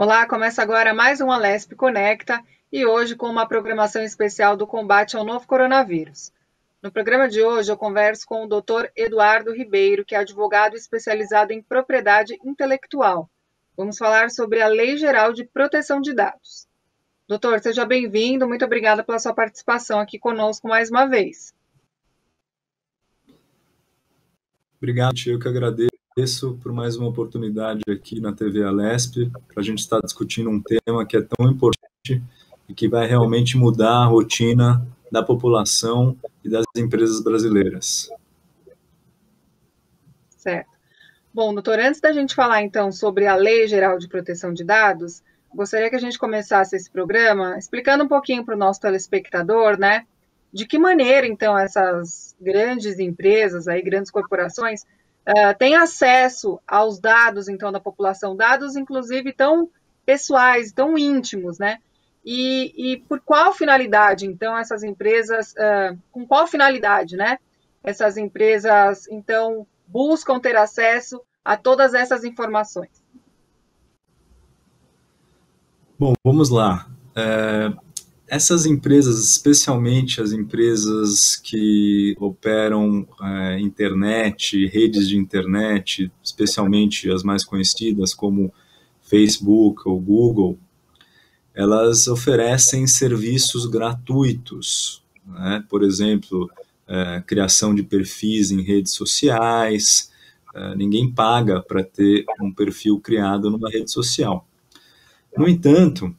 Olá, começa agora mais um Alesp Conecta e hoje com uma programação especial do combate ao novo coronavírus. No programa de hoje eu converso com o Dr. Eduardo Ribeiro, que é advogado especializado em propriedade intelectual. Vamos falar sobre a Lei Geral de Proteção de Dados. Doutor, seja bem-vindo, muito obrigada pela sua participação aqui conosco mais uma vez. Obrigado, eu que agradeço por mais uma oportunidade aqui na TV Alesp, para a gente estar discutindo um tema que é tão importante e que vai realmente mudar a rotina da população e das empresas brasileiras. Certo. Bom, doutor, antes da gente falar então sobre a Lei Geral de Proteção de Dados, gostaria que a gente começasse esse programa explicando um pouquinho para o nosso telespectador, né, de que maneira então essas grandes empresas, aí, grandes corporações, têm acesso aos dados então da população, dados inclusive tão pessoais, tão íntimos, né? E por qual finalidade então essas empresas, com qual finalidade, né? Essas empresas então buscam ter acesso a todas essas informações? Bom, vamos lá. Essas empresas, especialmente as empresas que operam internet, redes de internet, especialmente as mais conhecidas como Facebook ou Google, elas oferecem serviços gratuitos, né? Por exemplo, criação de perfis em redes sociais. Ninguém paga para ter um perfil criado numa rede social. No entanto,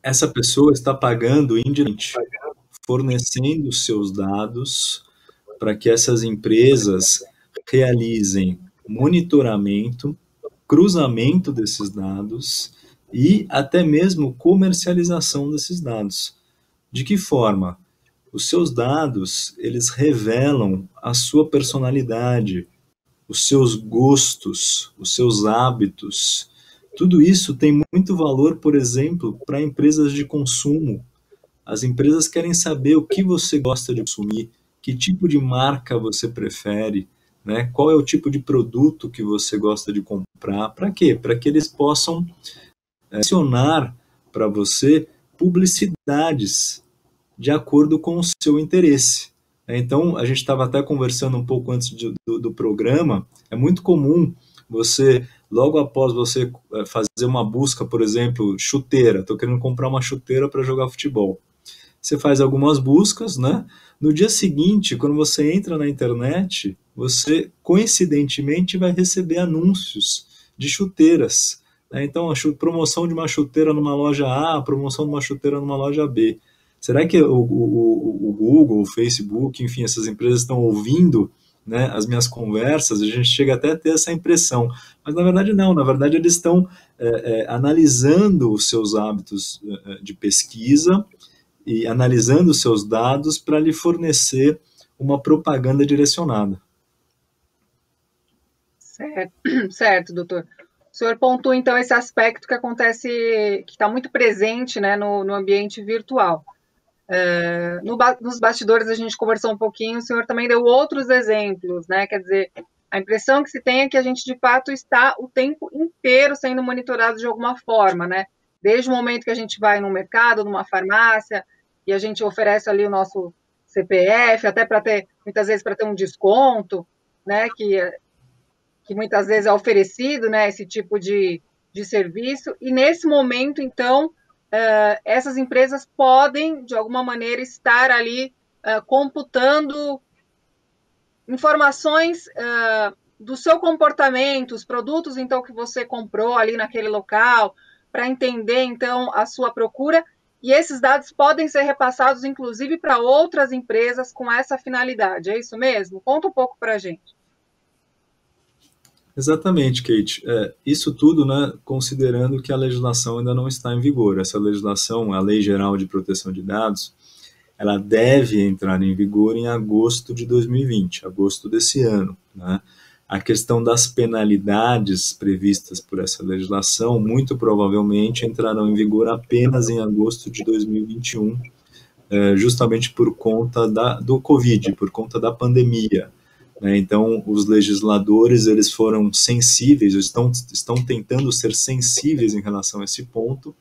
essa pessoa está pagando indiretamente, fornecendo seus dados para que essas empresas realizem monitoramento, cruzamento desses dados e até mesmo comercialização desses dados. De que forma? Os seus dados, eles revelam a sua personalidade, os seus gostos, os seus hábitos. Tudo isso tem muito valor, por exemplo, para empresas de consumo. As empresas querem saber o que você gosta de consumir, que tipo de marca você prefere, né? Qual é o tipo de produto que você gosta de comprar. Para quê? Para que eles possam acionar para você publicidades de acordo com o seu interesse. Então, a gente estava até conversando um pouco antes do programa, é muito comum você, logo após você fazer uma busca, por exemplo, chuteira, estou querendo comprar uma chuteira para jogar futebol. Você faz algumas buscas, né? No dia seguinte, quando você entra na internet, você, coincidentemente, vai receber anúncios de chuteiras. Então, a promoção de uma chuteira numa loja A, a promoção de uma chuteira numa loja B. Será que o Google, o Facebook, enfim, essas empresas estão ouvindo, né, as minhas conversas? A gente chega até a ter essa impressão. Mas, na verdade, não. Na verdade, eles estão analisando os seus hábitos de pesquisa e analisando os seus dados para lhe fornecer uma propaganda direcionada. Certo, doutor. O senhor pontua, então, esse aspecto que acontece, que está muito presente, né, no ambiente virtual. Nos bastidores a gente conversou um pouquinho, o senhor também deu outros exemplos, né, quer dizer, a impressão que se tem é que a gente, de fato, está o tempo inteiro sendo monitorado de alguma forma, né, desde o momento que a gente vai no mercado, numa farmácia, e a gente oferece ali o nosso CPF, até para ter, muitas vezes, para ter um desconto, né, que muitas vezes é oferecido, né, esse tipo de serviço, e nesse momento, então, essas empresas podem, de alguma maneira, estar ali computando informações do seu comportamento, os produtos, então, que você comprou ali naquele local, para entender, então, a sua procura, e esses dados podem ser repassados, inclusive, para outras empresas com essa finalidade. É isso mesmo? Conta um pouco para a gente. Exatamente, Kate. Isso tudo, né, considerando que a legislação ainda não está em vigor. Essa legislação, a Lei Geral de Proteção de Dados, ela deve entrar em vigor em agosto de 2020, agosto desse ano, né? A questão das penalidades previstas por essa legislação, muito provavelmente entrarão em vigor apenas em agosto de 2021, justamente por conta do Covid, por conta da pandemia. né? Então, os legisladores, eles foram sensíveis, estão tentando ser sensíveis em relação a esse ponto,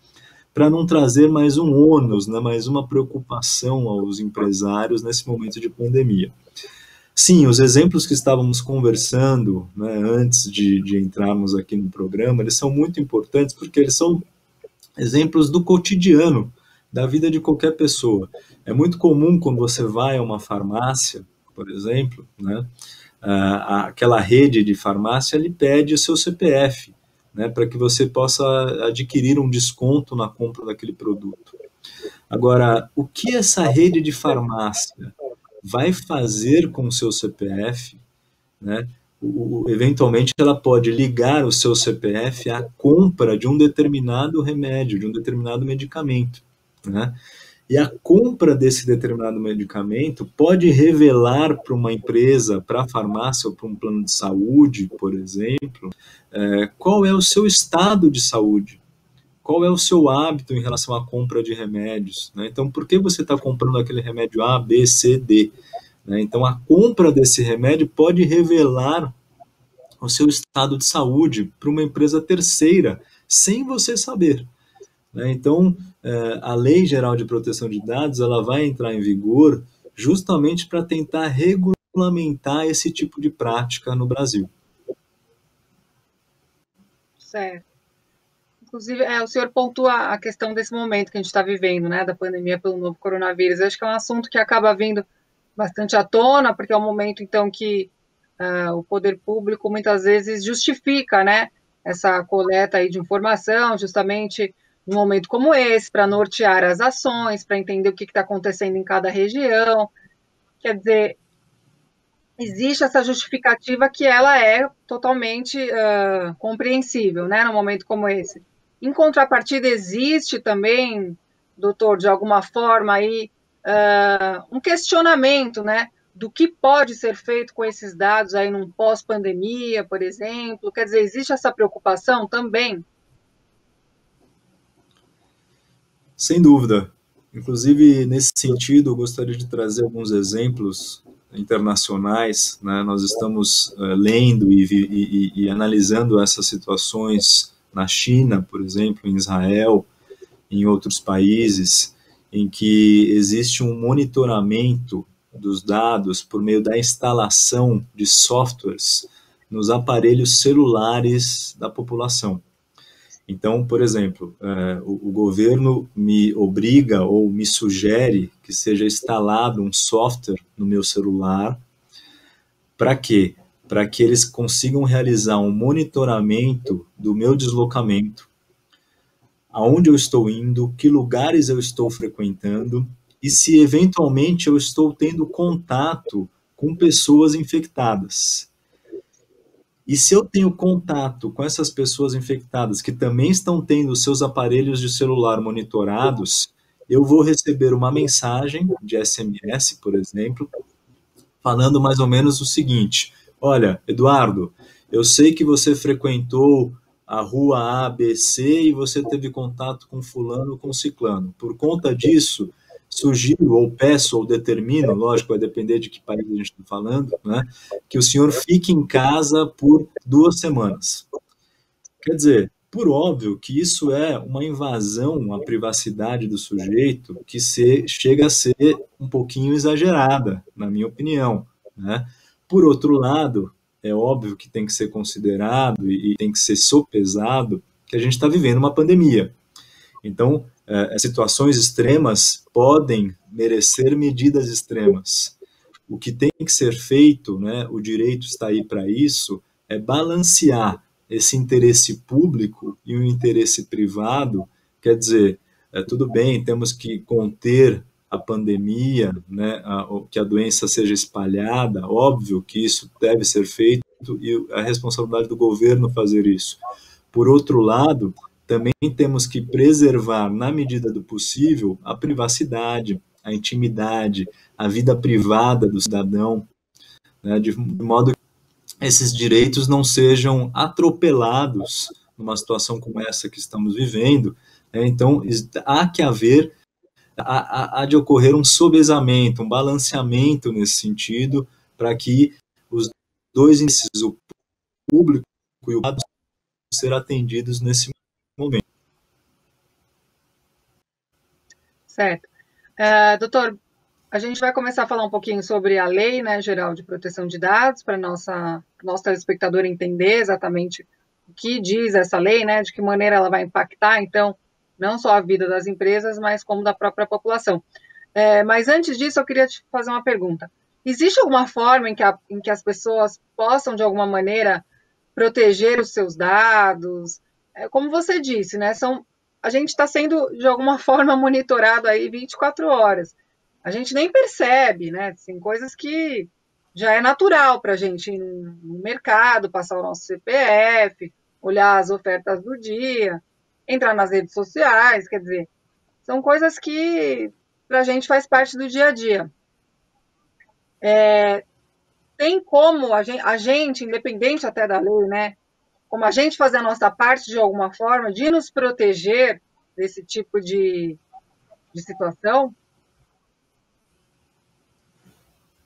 para não trazer mais um ônus, né, mais uma preocupação aos empresários nesse momento de pandemia. Sim, os exemplos que estávamos conversando, né, antes de entrarmos aqui no programa, eles são muito importantes porque eles são exemplos do cotidiano, da vida de qualquer pessoa. É muito comum quando você vai a uma farmácia, por exemplo, né, aquela rede de farmácia lhe pede o seu CPF, né, para que você possa adquirir um desconto na compra daquele produto. Agora, o que essa rede de farmácia vai fazer com o seu CPF, né? Eventualmente ela pode ligar o seu CPF à compra de um determinado remédio, de um determinado medicamento, né? E a compra desse determinado medicamento pode revelar para uma empresa, para a farmácia ou para um plano de saúde, por exemplo, qual é o seu estado de saúde, qual é o seu hábito em relação à compra de remédios, né? Então, por que você está comprando aquele remédio A, B, C, D? Né? Então, a compra desse remédio pode revelar o seu estado de saúde para uma empresa terceira, sem você saber. Né? Então, a Lei Geral de Proteção de Dados ela vai entrar em vigor justamente para tentar regulamentar esse tipo de prática no Brasil. Certo. Inclusive, o senhor pontua a questão desse momento que a gente está vivendo, né, da pandemia pelo novo coronavírus. Eu acho que é um assunto que acaba vindo bastante à tona, porque é um momento, então, que o poder público muitas vezes justifica, né, essa coleta aí de informação, justamente num momento como esse, para nortear as ações, para entender o que está acontecendo em cada região. Quer dizer, existe essa justificativa que ela é totalmente compreensível, né, num momento como esse. Em contrapartida, existe também, doutor, de alguma forma aí, um questionamento, né, do que pode ser feito com esses dados aí num pós-pandemia, por exemplo. Quer dizer, existe essa preocupação também? Sem dúvida. Inclusive, nesse sentido, eu gostaria de trazer alguns exemplos internacionais. Né? Nós estamos lendo e analisando essas situações na China, por exemplo, em Israel, em outros países, em que existe um monitoramento dos dados por meio da instalação de softwares nos aparelhos celulares da população. Então, por exemplo, o governo me obriga ou me sugere que seja instalado um software no meu celular. Para quê? Para que eles consigam realizar um monitoramento do meu deslocamento, aonde eu estou indo, que lugares eu estou frequentando e se eventualmente eu estou tendo contato com pessoas infectadas. E se eu tenho contato com essas pessoas infectadas que também estão tendo seus aparelhos de celular monitorados, eu vou receber uma mensagem de SMS, por exemplo, falando mais ou menos o seguinte: olha, Eduardo, eu sei que você frequentou a rua A, B, C e você teve contato com fulano ou com ciclano. Por conta disso, sugiro ou peço ou determino, lógico, vai depender de que país a gente está falando, né, que o senhor fique em casa por 2 semanas. Quer dizer, por óbvio que isso é uma invasão à privacidade do sujeito que chega a ser um pouquinho exagerada, na minha opinião. Né? Por outro lado, é óbvio que tem que ser considerado e tem que ser sopesado que a gente está vivendo uma pandemia. Então, situações extremas podem merecer medidas extremas. O que tem que ser feito, né, o direito está aí para isso, é balancear esse interesse público e o interesse privado. Quer dizer, tudo bem, temos que conter a pandemia, né, que a doença seja espalhada, óbvio que isso deve ser feito e a responsabilidade do governo fazer isso. Por outro lado, também temos que preservar, na medida do possível, a privacidade, a intimidade, a vida privada do cidadão, né, de modo que esses direitos não sejam atropelados numa situação como essa que estamos vivendo. Né? Então, há de ocorrer um sobesamento, um balanceamento nesse sentido, para que os dois interesses, o público e o privado, ser atendidos nesse momento. Certo. Doutor, a gente vai começar a falar um pouquinho sobre a Lei, né, Geral de Proteção de Dados, para nosso telespectador entender exatamente o que diz essa lei, né, de que maneira ela vai impactar, então, não só a vida das empresas, mas como da própria população. Mas antes disso, eu queria te fazer uma pergunta. Existe alguma forma em que as pessoas possam, de alguma maneira, proteger os seus dados? Como você disse, né, a gente está sendo, de alguma forma, monitorado aí 24 horas. A gente nem percebe, né? Tem coisas que já é natural para a gente ir no mercado, passar o nosso CPF, olhar as ofertas do dia, entrar nas redes sociais, quer dizer, são coisas que para a gente faz parte do dia a dia. Tem como a gente, independente até da lei, né? Como a gente fazer a nossa parte de alguma forma, de nos proteger desse tipo de situação?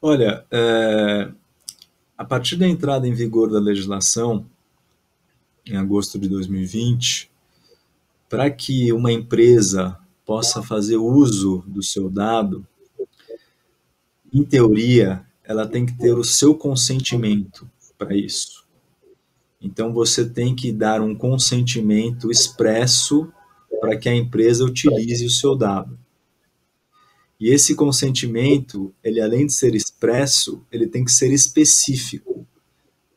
Olha, a partir da entrada em vigor da legislação, em agosto de 2020, para que uma empresa possa fazer uso do seu dado, em teoria, ela tem que ter o seu consentimento para isso. Então, você tem que dar um consentimento expresso para que a empresa utilize o seu dado. E esse consentimento, ele além de ser expresso, ele tem que ser específico.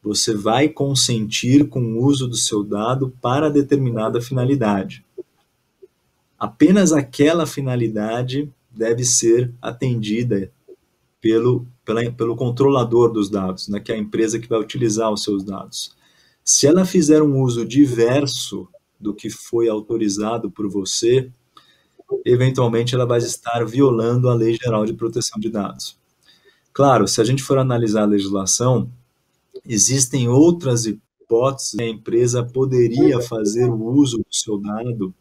Você vai consentir com o uso do seu dado para determinada finalidade. Apenas aquela finalidade deve ser atendida pelo controlador dos dados, né, que é a empresa que vai utilizar os seus dados. Se ela fizer um uso diverso do que foi autorizado por você, eventualmente ela vai estar violando a Lei Geral de Proteção de Dados. Claro, se a gente for analisar a legislação, existem outras hipóteses que a empresa poderia fazer o uso do seu dado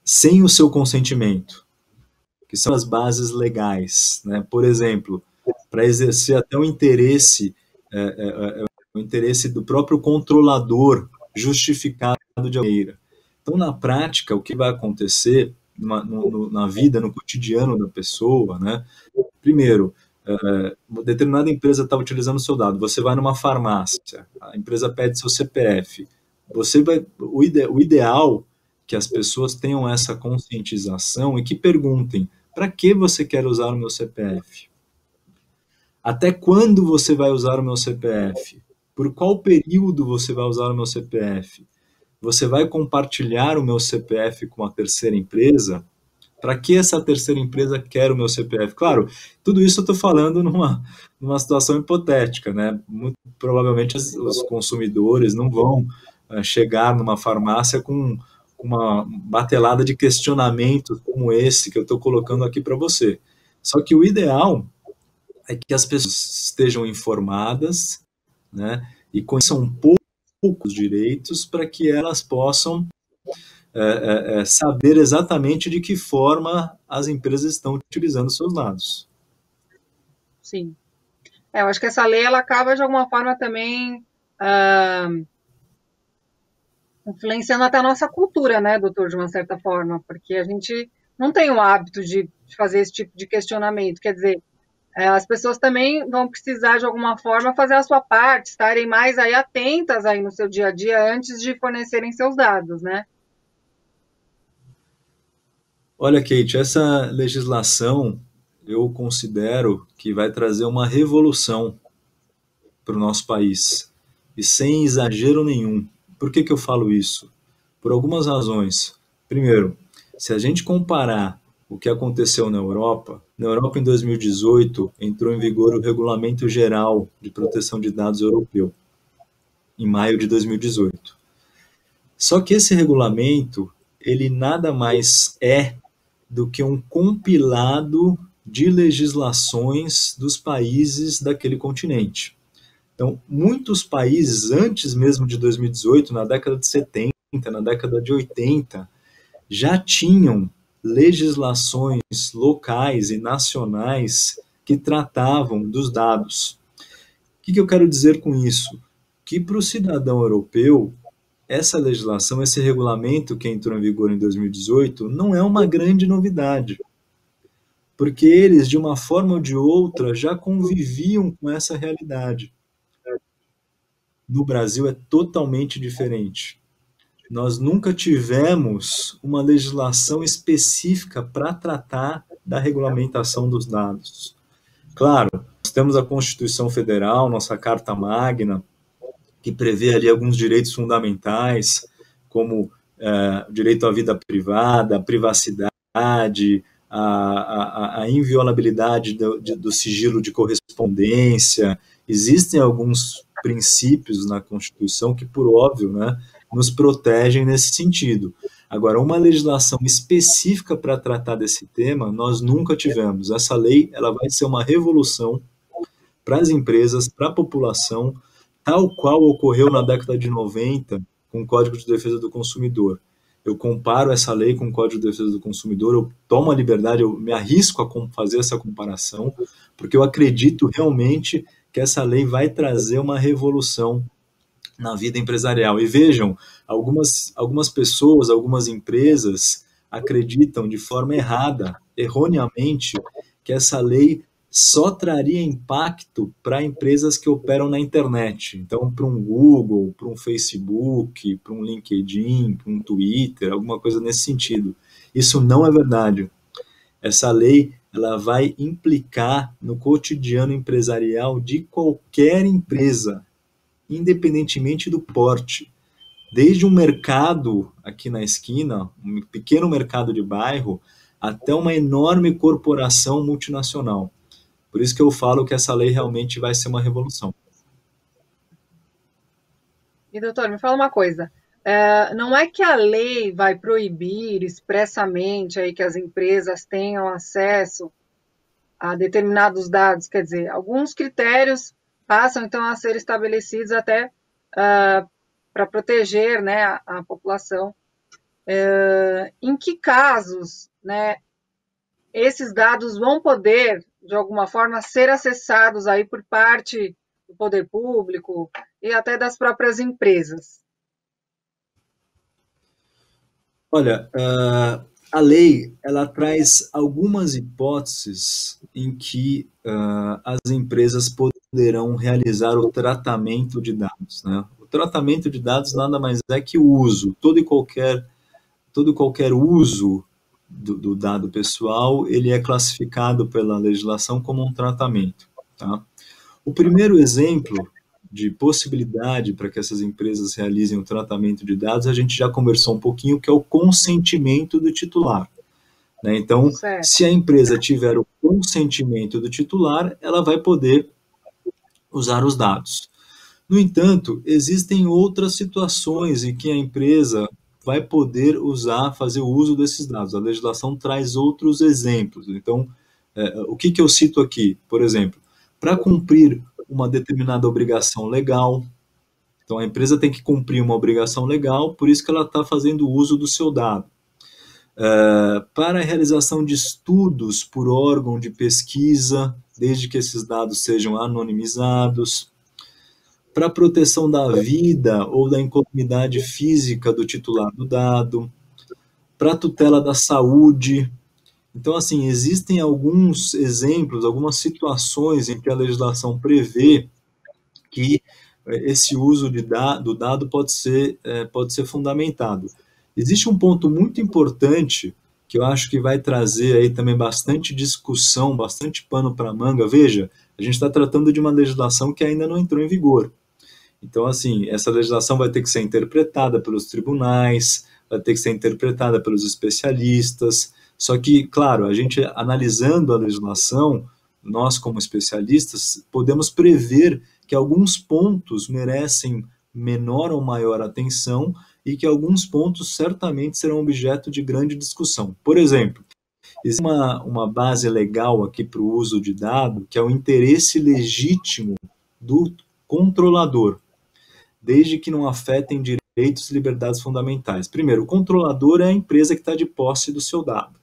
sem o seu consentimento, que são as bases legais, né? Por exemplo, para exercer até o interesse do próprio controlador justificado de maneira. Então, na prática, o que vai acontecer na vida, no cotidiano da pessoa, né? Primeiro, uma determinada empresa está utilizando o seu dado, você vai numa farmácia, a empresa pede seu CPF, o ideal que as pessoas tenham essa conscientização e que perguntem, para que você quer usar o meu CPF? Até quando você vai usar o meu CPF? Por qual período você vai usar o meu CPF? Você vai compartilhar o meu CPF com a terceira empresa? Para que essa terceira empresa quer o meu CPF? Claro, tudo isso eu estou falando numa situação hipotética, né? Muito provavelmente os consumidores não vão chegar numa farmácia com uma batelada de questionamentos como esse que eu estou colocando aqui para você. Só que o ideal é que as pessoas estejam informadas, né? E conheçam um pouco os direitos para que elas possam saber exatamente de que forma as empresas estão utilizando seus dados. Sim. Eu acho que essa lei ela acaba de alguma forma também influenciando até a nossa cultura, né, doutor, de uma certa forma, porque a gente não tem o hábito de fazer esse tipo de questionamento. Quer dizer, as pessoas também vão precisar, de alguma forma, fazer a sua parte, estarem mais aí atentas aí no seu dia a dia antes de fornecerem seus dados, né? Olha, Kate, essa legislação eu considero que vai trazer uma revolução para o nosso país, e sem exagero nenhum. Por que eu falo isso? Por algumas razões. Primeiro, se a gente comparar o que aconteceu na Europa em 2018 entrou em vigor o Regulamento Geral de Proteção de Dados Europeu, em maio de 2018. Só que esse regulamento, ele nada mais é do que um compilado de legislações dos países daquele continente. Então, muitos países, antes mesmo de 2018, na década de 70, na década de 80, já tinham legislações locais e nacionais que tratavam dos dados, que eu quero dizer com isso? Que para o cidadão europeu, essa legislação, esse regulamento que entrou em vigor em 2018, não é uma grande novidade, porque eles, de uma forma ou de outra, já conviviam com essa realidade. No Brasil é totalmente diferente. Nós nunca tivemos uma legislação específica para tratar da regulamentação dos dados. Claro, nós temos a Constituição Federal, nossa Carta Magna, que prevê ali alguns direitos fundamentais, como o direito à vida privada, a privacidade, a inviolabilidade do sigilo de correspondência. Existem alguns princípios na Constituição que, por óbvio, né, nos protegem nesse sentido. Agora, uma legislação específica para tratar desse tema, nós nunca tivemos. Essa lei ela vai ser uma revolução para as empresas, para a população, tal qual ocorreu na década de 90 com o Código de Defesa do Consumidor. Eu comparo essa lei com o Código de Defesa do Consumidor, eu tomo a liberdade, eu me arrisco a fazer essa comparação, porque eu acredito realmente que essa lei vai trazer uma revolução na vida empresarial. E vejam, algumas pessoas, algumas empresas acreditam de forma errada, erroneamente, que essa lei só traria impacto para empresas que operam na internet. Então, para um Google, para um Facebook, para um LinkedIn, para um Twitter, alguma coisa nesse sentido. Isso não é verdade. Essa lei ela vai implicar no cotidiano empresarial de qualquer empresa, independentemente do porte. Desde um mercado aqui na esquina, um pequeno mercado de bairro, até uma enorme corporação multinacional. Por isso que eu falo que essa lei realmente vai ser uma revolução. E, doutor, me fala uma coisa. Não é que a lei vai proibir expressamente aí que as empresas tenham acesso a determinados dados, quer dizer, alguns critérios passam então a ser estabelecidos até para proteger, né, a população. Em que casos, né, esses dados vão poder, de alguma forma, ser acessados aí por parte do poder público e até das próprias empresas? Olha, a lei ela traz algumas hipóteses em que as empresas poderão realizar o tratamento de dados, né? O tratamento de dados nada mais é que o uso, todo e qualquer uso do dado pessoal, ele é classificado pela legislação como um tratamento, tá? O primeiro exemplo de possibilidade para que essas empresas realizem o tratamento de dados, a gente já conversou um pouquinho, que é o consentimento do titular, né? Então, Certo. se a empresa tiver o consentimento do titular, ela vai poder usar os dados. No entanto, existem outras situações em que a empresa vai poder fazer o uso desses dados. A legislação traz outros exemplos. Então, o que eu cito aqui? Por exemplo, para cumprir uma determinada obrigação legal, então a empresa tem que cumprir uma obrigação legal, por isso que ela está fazendo uso do seu dado. Para a realização de estudos por órgão de pesquisa, desde que esses dados sejam anonimizados, para a proteção da vida ou da incolumidade física do titular do dado, para a tutela da saúde. Então, assim, existem alguns exemplos, algumas situações em que a legislação prevê que esse uso do dado pode ser fundamentado. Existe um ponto muito importante que eu acho que vai trazer aí também bastante discussão, bastante pano para manga. Veja, a gente está tratando de uma legislação que ainda não entrou em vigor. Então, assim, essa legislação vai ter que ser interpretada pelos tribunais, vai ter que ser interpretada pelos especialistas. Só que, claro, a gente analisando a legislação, nós como especialistas, podemos prever que alguns pontos merecem menor ou maior atenção e que alguns pontos certamente serão objeto de grande discussão. Por exemplo, existe uma base legal aqui para o uso de dado, que é o interesse legítimo do controlador, desde que não afetem direitos e liberdades fundamentais. Primeiro, o controlador é a empresa que está de posse do seu dado.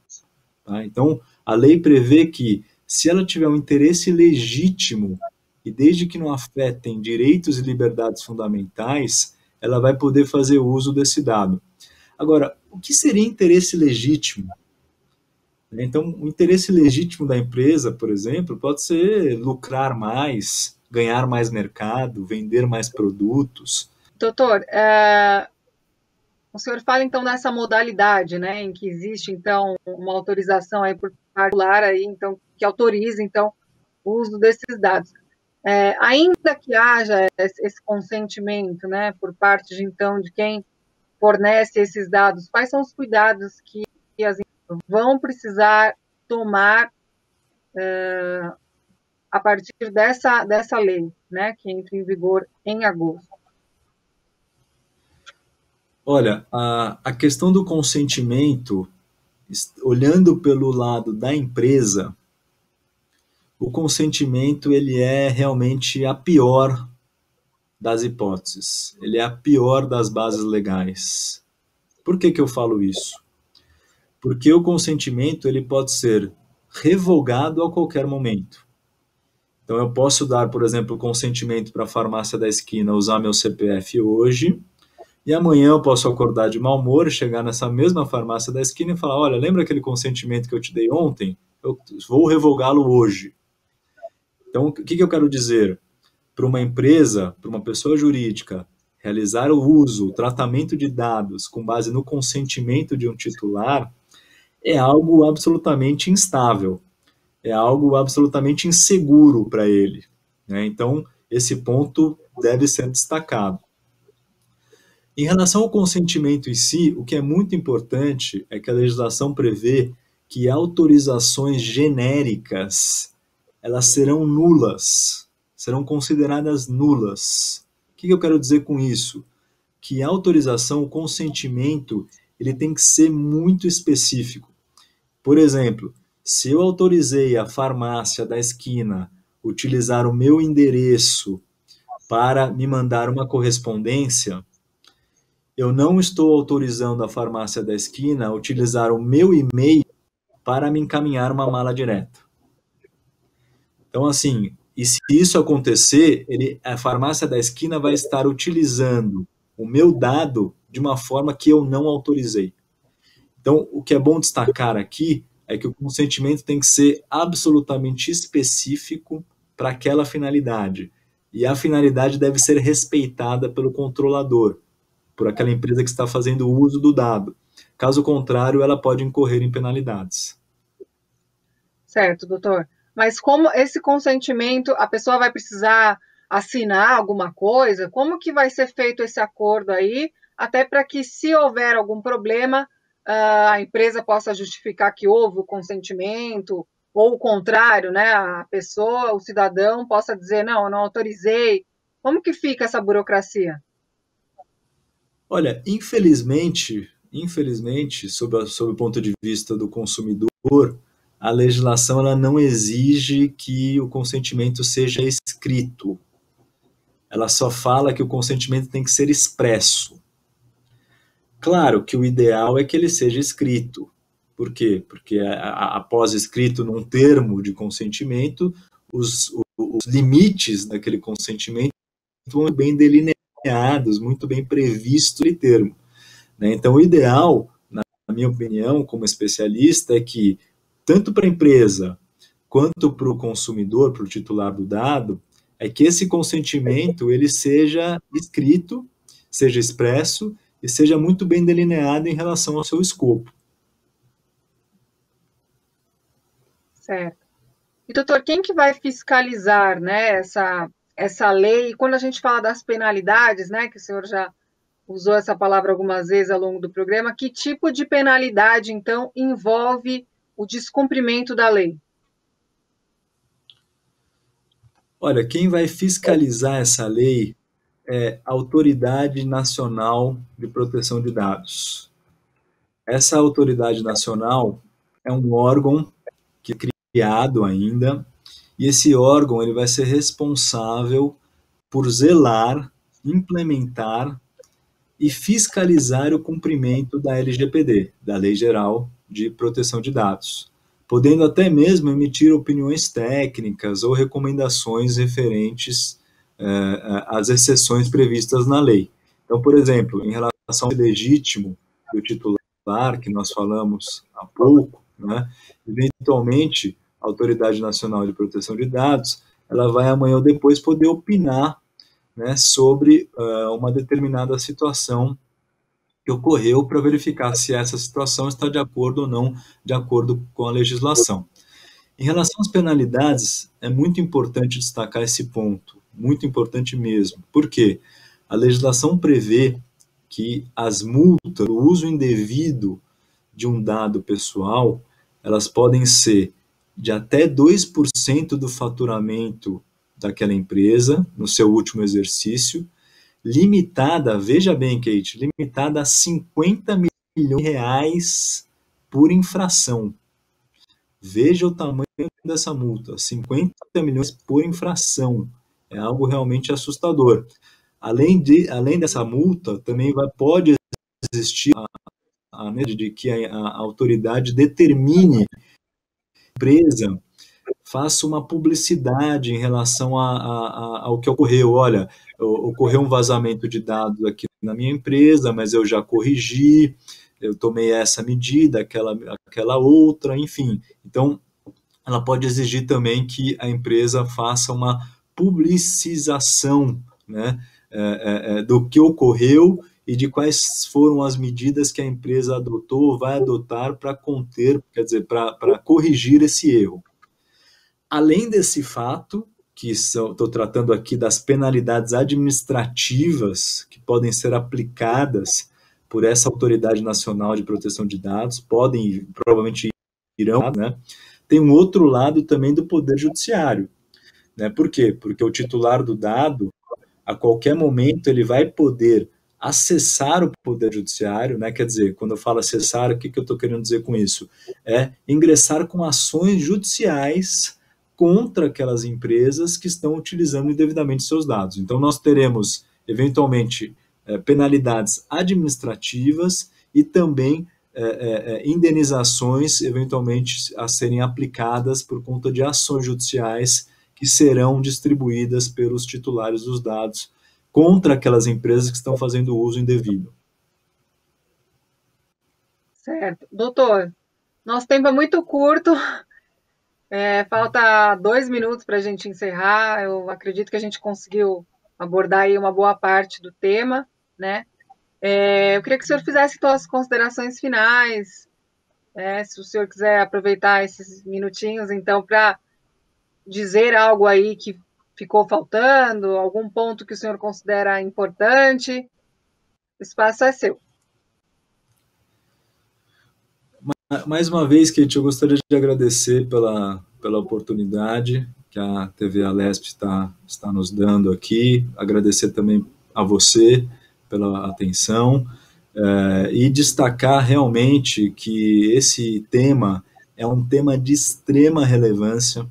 Tá? Então, a lei prevê que, se ela tiver um interesse legítimo e desde que não afetem direitos e liberdades fundamentais, ela vai poder fazer uso desse dado. Agora, o que seria interesse legítimo? Então, o interesse legítimo da empresa, por exemplo, pode ser lucrar mais, ganhar mais mercado, vender mais produtos. Doutor, o senhor fala então dessa modalidade, né, em que existe então uma autorização aí por particular aí, então que autoriza então o uso desses dados. Ainda que haja esse consentimento, né, por parte de então de quem fornece esses dados, quais são os cuidados que as empresas vão precisar tomar a partir dessa lei, né, que entra em vigor em agosto? Olha, a questão do consentimento, olhando pelo lado da empresa, o consentimento ele é realmente a pior das hipóteses. Ele é a pior das bases legais. Por que eu falo isso? Porque o consentimento ele pode ser revogado a qualquer momento. Então eu posso dar, por exemplo, consentimento para a farmácia da esquina usar meu CPF hoje, e amanhã eu posso acordar de mau humor, chegar nessa mesma farmácia da esquina e falar, olha, lembra aquele consentimento que eu te dei ontem? Eu vou revogá-lo hoje. Então, o que eu quero dizer? Para uma empresa, para uma pessoa jurídica, realizar o uso, o tratamento de dados com base no consentimento de um titular é algo absolutamente instável, é algo absolutamente inseguro para ele, né? Então, esse ponto deve ser destacado. Em relação ao consentimento em si, o que é muito importante é que a legislação prevê que autorizações genéricas elas serão nulas, serão consideradas nulas. O que eu quero dizer com isso? Que a autorização, o consentimento, ele tem que ser muito específico. Por exemplo, se eu autorizei a farmácia da esquina utilizar o meu endereço para me mandar uma correspondência, eu não estou autorizando a farmácia da esquina a utilizar o meu e-mail para me encaminhar uma mala direta. Então, assim, e se isso acontecer, a farmácia da esquina vai estar utilizando o meu dado de uma forma que eu não autorizei. Então, o que é bom destacar aqui é que o consentimento tem que ser absolutamente específico para aquela finalidade. E a finalidade deve ser respeitada pelo controlador, por aquela empresa que está fazendo uso do dado. Caso contrário, ela pode incorrer em penalidades. Certo, doutor. Mas como esse consentimento, a pessoa vai precisar assinar alguma coisa? Como que vai ser feito esse acordo aí? Até para que, se houver algum problema, a empresa possa justificar que houve o consentimento, ou o contrário, né? A pessoa, o cidadão, possa dizer, não, eu não autorizei. Como que fica essa burocracia? Olha, infelizmente, sob o ponto de vista do consumidor, a legislação ela não exige que o consentimento seja escrito. Ela só fala que o consentimento tem que ser expresso. Claro que o ideal é que ele seja escrito. Por quê? Porque após escrito num termo de consentimento, os limites daquele consentimento estão bem delineados, muito bem previstos no termo, né? Então, o ideal, na minha opinião, como especialista, é que tanto para a empresa quanto para o consumidor, para o titular do dado, é que esse consentimento ele seja escrito, seja expresso e seja muito bem delineado em relação ao seu escopo. Certo. E, doutor, quem que vai fiscalizar, né, essa lei? E quando a gente fala das penalidades, né, que o senhor já usou essa palavra algumas vezes ao longo do programa, que tipo de penalidade, então, envolve o descumprimento da lei? Olha, quem vai fiscalizar essa lei é a Autoridade Nacional de Proteção de Dados. Essa autoridade nacional é um órgão que é criado ainda, e esse órgão ele vai ser responsável por zelar, implementar e fiscalizar o cumprimento da LGPD, da Lei Geral de Proteção de Dados. podendo até mesmo emitir opiniões técnicas ou recomendações referentes às exceções previstas na lei. Então, por exemplo, em relação ao legítimo do titular, que nós falamos há pouco, né, eventualmente, a Autoridade Nacional de Proteção de Dados, ela vai amanhã ou depois poder opinar, né, sobre uma determinada situação que ocorreu para verificar se essa situação está de acordo ou não de acordo com a legislação. Em relação às penalidades, é muito importante destacar esse ponto, muito importante mesmo. Por quê? A legislação prevê que as multas do uso indevido de um dado pessoal, elas podem ser de até 2% do faturamento daquela empresa no seu último exercício, limitada, veja bem, Kate, limitada a 50 milhões de reais por infração. Veja o tamanho dessa multa, 50 milhões por infração. É algo realmente assustador. Além dessa multa, também pode existir a de que a autoridade determine que a empresa faça uma publicidade em relação ao que ocorreu. Olha, ocorreu um vazamento de dados aqui na minha empresa, mas eu já corrigi, eu tomei essa medida, aquela outra, enfim. Então, ela pode exigir também que a empresa faça uma publicização, né, do que ocorreu e de quais foram as medidas que a empresa adotou ou vai adotar para conter, quer dizer, para corrigir esse erro. Além desse fato, que estou tratando aqui das penalidades administrativas que podem ser aplicadas por essa Autoridade Nacional de Proteção de Dados, podem, provavelmente irão, né? Tem um outro lado também do Poder Judiciário, né? Por quê? Porque o titular do dado, a qualquer momento, ele vai poder acessar o Poder Judiciário, né? Quer dizer, quando eu falo acessar, o que eu estou querendo dizer com isso? É ingressar com ações judiciais contra aquelas empresas que estão utilizando indevidamente seus dados. Então, nós teremos, eventualmente, penalidades administrativas e também indenizações, eventualmente, a serem aplicadas por conta de ações judiciais que serão distribuídas pelos titulares dos dados contra aquelas empresas que estão fazendo uso indevido. Certo. Doutor, nosso tempo é muito curto. Falta 2 minutos para a gente encerrar. Eu acredito que a gente conseguiu abordar aí uma boa parte do tema, né? Eu queria que o senhor fizesse então as considerações finais, se o senhor quiser aproveitar esses minutinhos, então, para dizer algo aí que ficou faltando, algum ponto que o senhor considera importante, o espaço é seu. Mais uma vez, Kate, eu gostaria de agradecer pela oportunidade que a TV Alesp está nos dando aqui, agradecer também a você pela atenção e destacar realmente que esse tema é um tema de extrema relevância.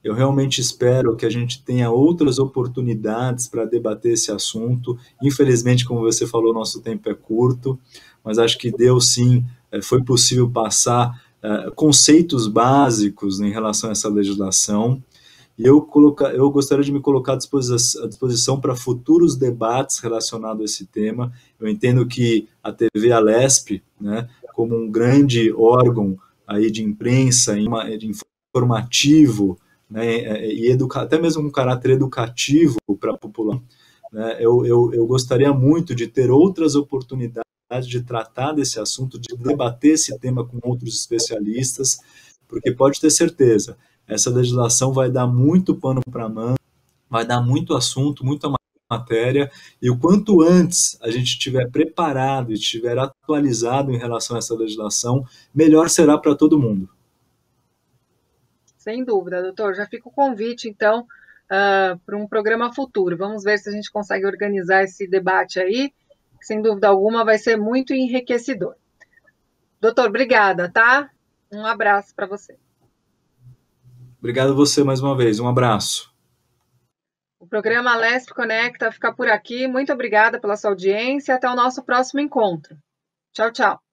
Eu realmente espero que a gente tenha outras oportunidades para debater esse assunto. Infelizmente, como você falou, nosso tempo é curto, mas acho que deu sim, foi possível passar conceitos básicos em relação a essa legislação. E eu gostaria de me colocar à disposição para futuros debates relacionados a esse tema. Eu entendo que a TV Alesp, né, como um grande órgão aí de imprensa, de informativo, né, e até mesmo um caráter educativo para a população, né, eu gostaria muito de ter outras oportunidades de tratar desse assunto, de debater esse tema com outros especialistas, porque pode ter certeza, essa legislação vai dar muito pano para manga, vai dar muito assunto, muita matéria, e o quanto antes a gente estiver preparado e estiver atualizado em relação a essa legislação, melhor será para todo mundo. Sem dúvida, doutor. Já fica o convite, então, para um programa futuro. Vamos ver se a gente consegue organizar esse debate aí, que, sem dúvida alguma, vai ser muito enriquecedor. Doutor, obrigada, tá? Um abraço para você. Obrigado a você mais uma vez. Um abraço. O programa Alesp Conecta fica por aqui. Muito obrigada pela sua audiência. Até o nosso próximo encontro. Tchau, tchau.